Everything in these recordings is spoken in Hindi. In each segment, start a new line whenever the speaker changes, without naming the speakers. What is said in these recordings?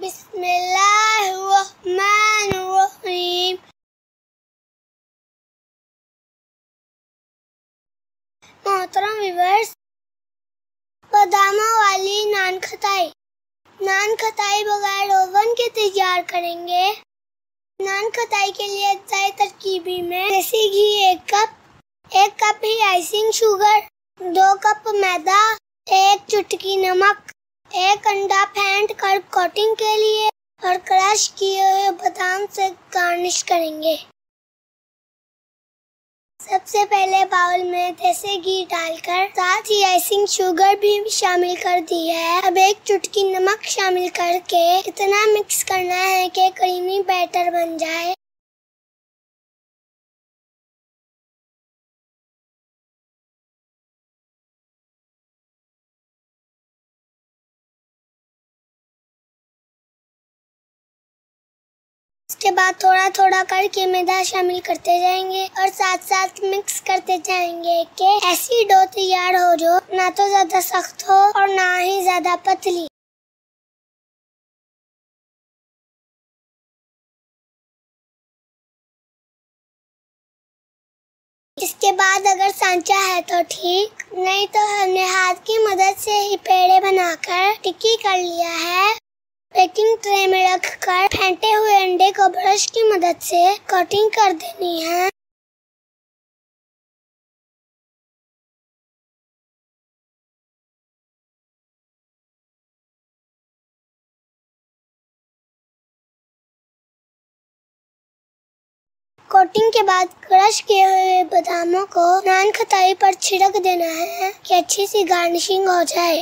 बिस्मिल्लाहिर्रहमानिर्रहीम। मोहतरम व्यूअर्स, बादामों वाली नान खटाई बगैर ओवन के तैयार करेंगे। नान खटाई के लिए अज्जाए तरकीबी में देसी घी 1 कप, 1 कप ही आइसिंग शुगर, 2 कप मैदा, 1 चुटकी नमक, 1 अंडा फेंट कर कोटिंग के लिए और क्रश किए हुए बादाम से गार्निश करेंगे। सबसे पहले बाउल में देसी घी डालकर साथ ही आइसिंग शुगर भी शामिल कर दी है। अब 1 चुटकी नमक शामिल करके इतना मिक्स करना है कि क्रीमी बैटर बन जाए। इसके बाद थोड़ा थोड़ा करके मैदा शामिल करते जाएंगे और साथ साथ मिक्स करते जाएंगे कि ऐसी डो तैयार हो जो ना तो ज्यादा सख्त हो और ना ही ज्यादा पतली। इसके बाद अगर सांचा है तो ठीक, नहीं तो हमने हाथ की मदद से ही पेड़े बनाकर टिक्की कर लिया है। बेकिंग ट्रे में रखकर फेंटे हुए अंडे को ब्रश की मदद से कोटिंग कर देनी है। कोटिंग के बाद क्रश किए हुए बादामों को नान खटाई पर छिड़क देना है कि अच्छी सी गार्निशिंग हो जाए।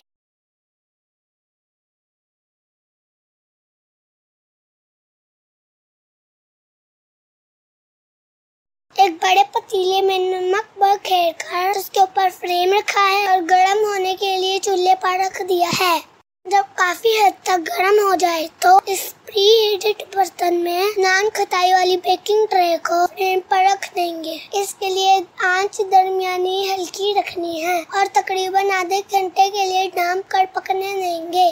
एक बड़े पतीले में नमक बखेर कर उसके ऊपर फ्रेम रखा है और गर्म होने के लिए चूल्हे पर रख दिया है। जब काफी हद तक गर्म हो जाए तो इस प्री हीटेड बर्तन में नान खटाई वाली बेकिंग ट्रे को फ्रेम पर रख देंगे। इसके लिए आंच दरमियानी हल्की रखनी है और तकरीबन आधे घंटे के लिए ढक कर पकने देंगे।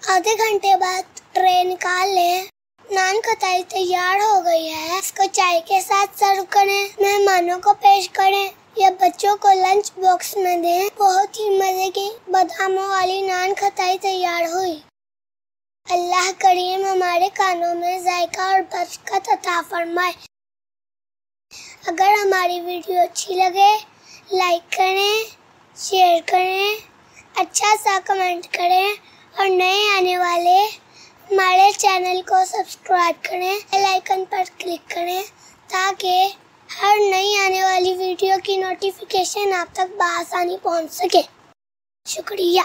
आधे घंटे बाद ट्रे निकाल लें। नान खटाई तैयार हो गई है। इसको चाय के साथ सर्व करें, मेहमानों को पेश करें या बच्चों को लंच बॉक्स में दें। बहुत ही मजे की बादामों वाली नान खटाई तैयार हुई। अल्लाह करीम हमारे कानों में जायका और बरकत अता फरमाए। अगर हमारी वीडियो अच्छी लगे लाइक करें, शेयर करें, अच्छा सा कमेंट करें और नए आने वाले हमारे चैनल को सब्सक्राइब करें, बेल आइकन पर क्लिक करें ताकि हर नई आने वाली वीडियो की नोटिफिकेशन आप तक बआसानी पहुंच सके। शुक्रिया।